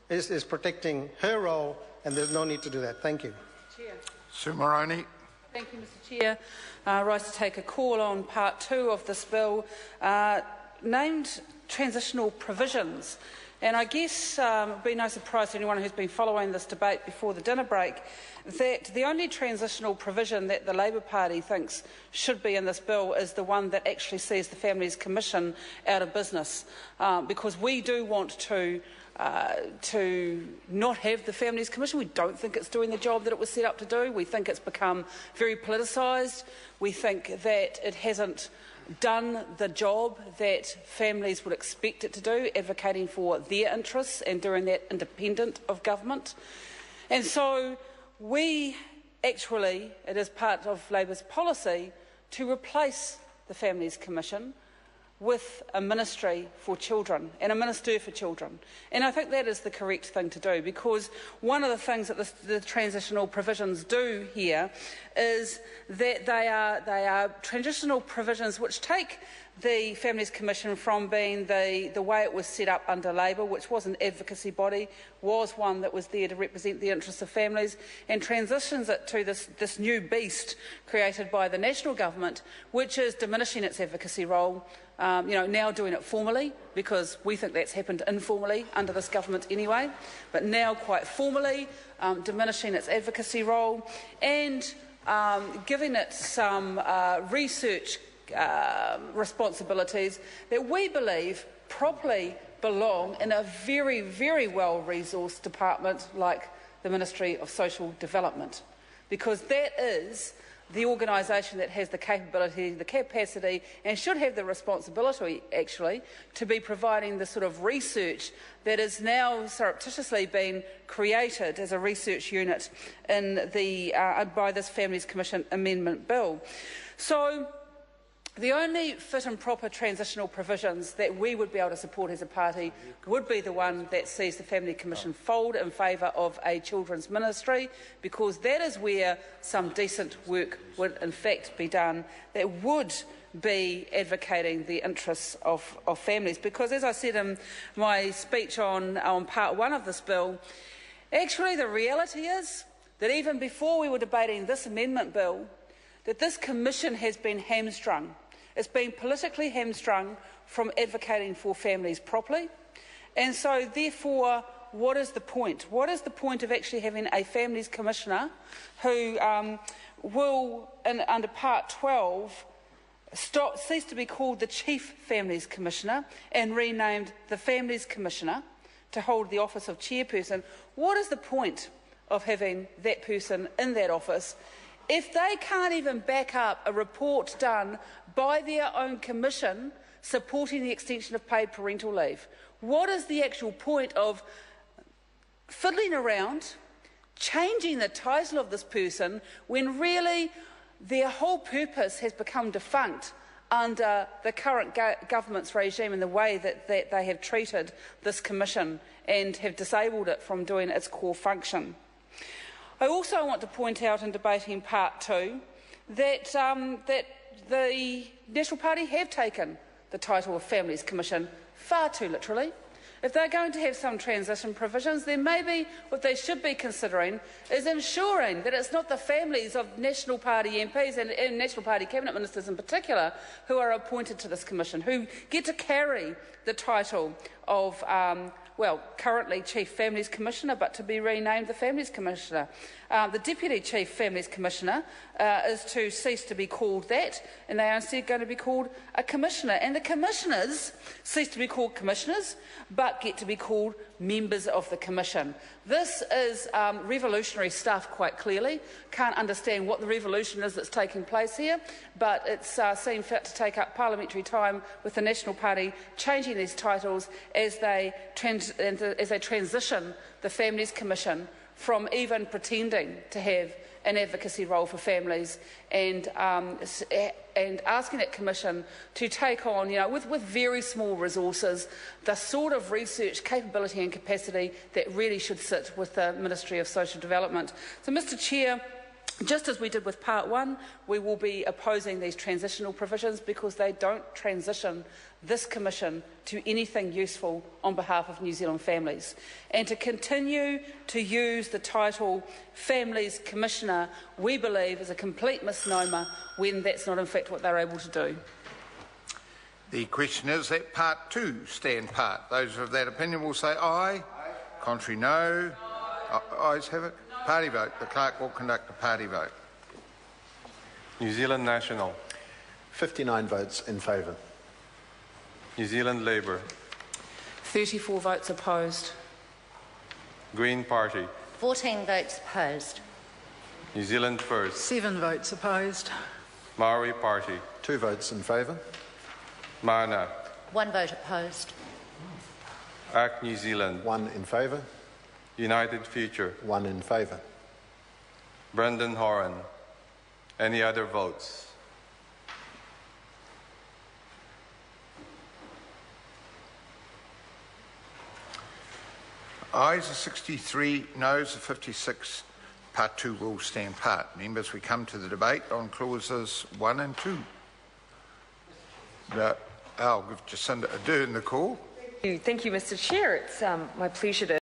is protecting her role, and there's no need to do that. Thank you. Chair. Sue Moroney. Thank you, Mr Chair. Rise to take a call on part 2 of this bill, named transitional provisions. And I guess it would be no surprise to anyone who's been following this debate before the dinner break that the only transitional provision that the Labour Party thinks should be in this bill is the one that actually sees the Families Commission out of business, because we do want to not have the Families Commission. We don't think it's doing the job that it was set up to do. We think it's become very politicised. We think that it hasn't done the job that families would expect it to do, advocating for their interests and doing that independent of government. And so we actually, it is part of Labour's policy to replace the Families Commission with a ministry for children and a minister for children. And I think that is the correct thing to do, because one of the things that the transitional provisions do here is that they are transitional provisions which take the Families Commission from being the way it was set up under Labour, which was an advocacy body, was one that was there to represent the interests of families, and transitions it to this new beast created by the national government, which is diminishing its advocacy role, now doing it formally, because we think that's happened informally under this government anyway, but now quite formally diminishing its advocacy role and giving it some research responsibilities that we believe properly belong in a very, very well-resourced department like the Ministry of Social Development, because that is the organisation that has the capability, the capacity, and should have the responsibility, actually, to be providing the sort of research that is now surreptitiously being created as a research unit in by this Families Commission Amendment Bill. So the only fit and proper transitional provisions that we would be able to support as a party would be the one that sees the Family Commission fold in favour of a children's ministry, because that is where some decent work would in fact be done that would be advocating the interests of families. Because, as I said in my speech on part 1 of this bill, actually the reality is that even before we were debating this amendment bill, that this commission has been hamstrung. It's been politically hamstrung from advocating for families properly. And so, therefore, what is the point? What is the point of actually having a Families Commissioner who will, under Part 12, cease to be called the Chief Families Commissioner and renamed the Families Commissioner to hold the office of chairperson? What is the point of having that person in that office if they can't even back up a report done by their own commission supporting the extension of paid parental leave? What is the actual point of fiddling around, changing the title of this person, when really their whole purpose has become defunct under the current government's regime and the way that they have treated this commission and have disabled it from doing its core function? I also want to point out in debating part 2 that the National Party have taken the title of Families Commission far too literally. If they're going to have some transition provisions, then maybe what they should be considering is ensuring that it's not the families of National Party MPs and National Party Cabinet Ministers in particular who are appointed to this commission, who get to carry the title of currently Chief Families Commissioner, but to be renamed the Families Commissioner. The Deputy Chief Families Commissioner is to cease to be called that, and they are instead going to be called a Commissioner. And the Commissioners cease to be called Commissioners, but get to be called members of the Commission. This is revolutionary stuff, quite clearly. Can't understand what the revolution is that's taking place here, but it's seen fit to take up parliamentary time with the National Party changing these titles as they transition the Families Commission from even pretending to have an advocacy role for families and asking that commission to take on, with very small resources, the sort of research capability and capacity that really should sit with the Ministry of Social Development. So, Mr Chair, Just as we did with Part 1, we will be opposing these transitional provisions because they don't transition this Commission to anything useful on behalf of New Zealand families. And to continue to use the title Families Commissioner, we believe is a complete misnomer when that's not in fact what they're able to do. The question is that Part 2 stand part. Those of that opinion will say aye. Contrary, no. Ayes have it. Party vote. The clerk will conduct a party vote. New Zealand National. 59 votes in favour. New Zealand Labour. 34 votes opposed. Green Party. 14 votes opposed. New Zealand First. 7 votes opposed. Maori Party. 2 votes in favour. Mana. 1 vote opposed. ACT New Zealand. 1 in favour. United Future. 1 in favour. Brendan Horan. Any other votes? Ayes are 63, noes are 56. Part 2 will stand part. Members, we come to the debate on clauses 1 and 2. I'll give Jacinda Ardern the call. Thank you, Mr. Chair. It's my pleasure to